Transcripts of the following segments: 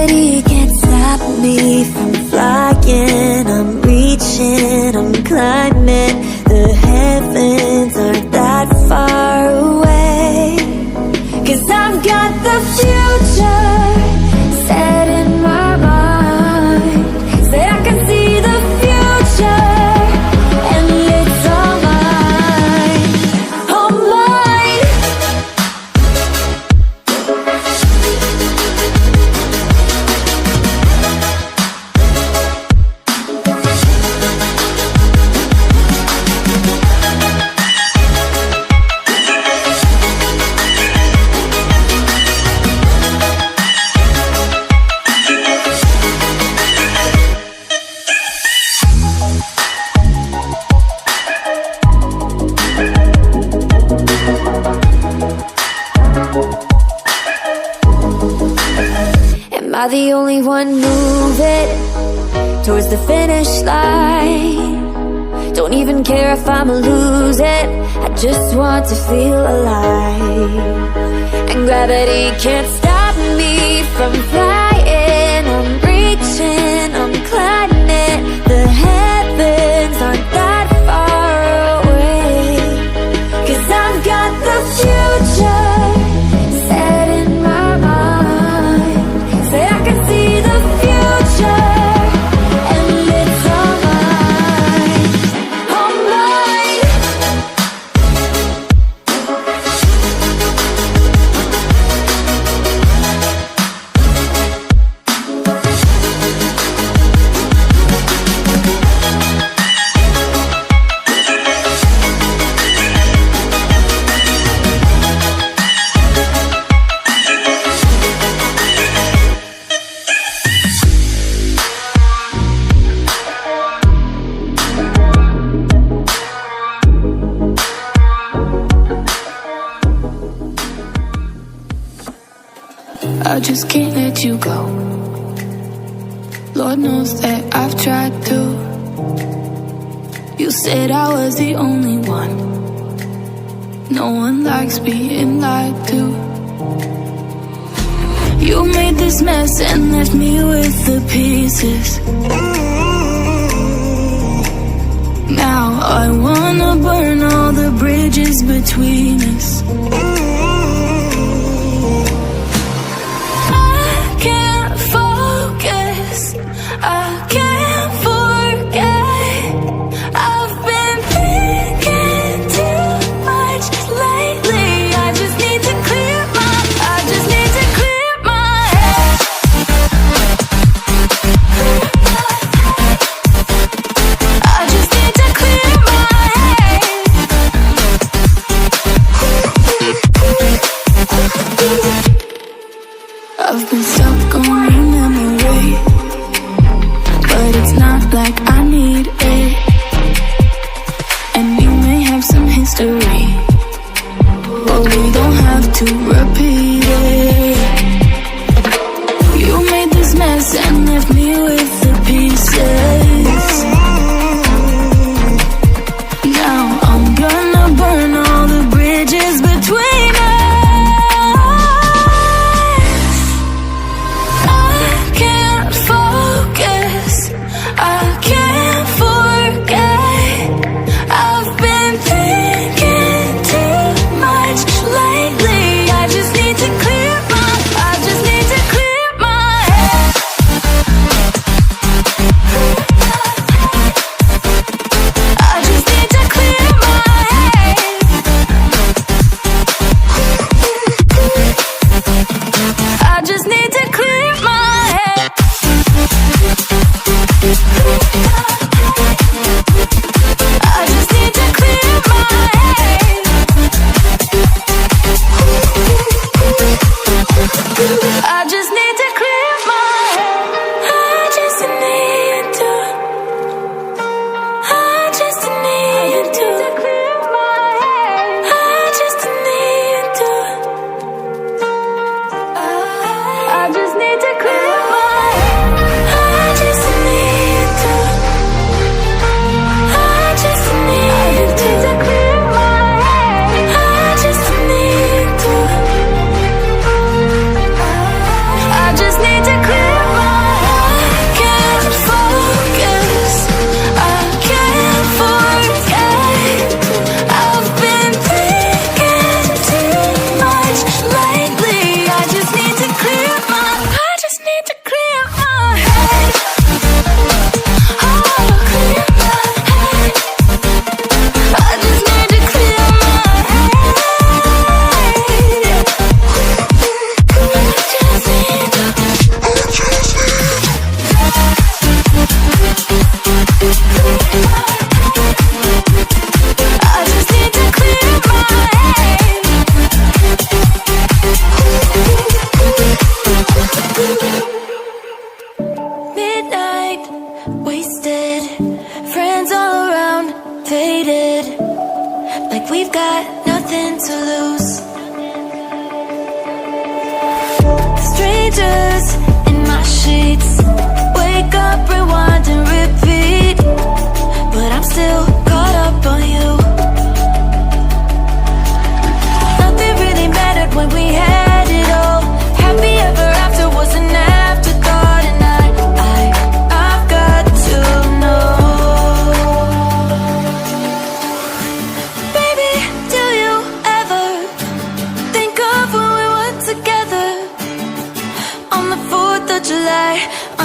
gravity can't stop me from flying. I'm reaching, I'm climbing. The heavens aren't that far away. 'Cause I've got the future set in my mind. Said I can see the future, and it's all mine, all mine. Am I the only one moving towards the finish line? Don't even care if I'ma lose it, I just want to feel alive. And gravity can't stop me from flying. I'm reaching, I'm climbing. The heavens aren't that far away. 'Cause I've got the future set in my mind. Say I can see the future, and it's all mine, all mine. I just can't let you go. Lord knows that I've tried to. You said I was the only one. No one likes being lied to. You made this mess and left me with the pieces. Now I wanna burn all the bridges between us. I can't forget. I've been thinking too much lately. I just need to clear my head. I just need to clear my head.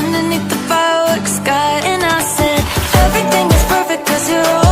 underneath the fireworks sky. And I said, everything is perfect 'cause you're all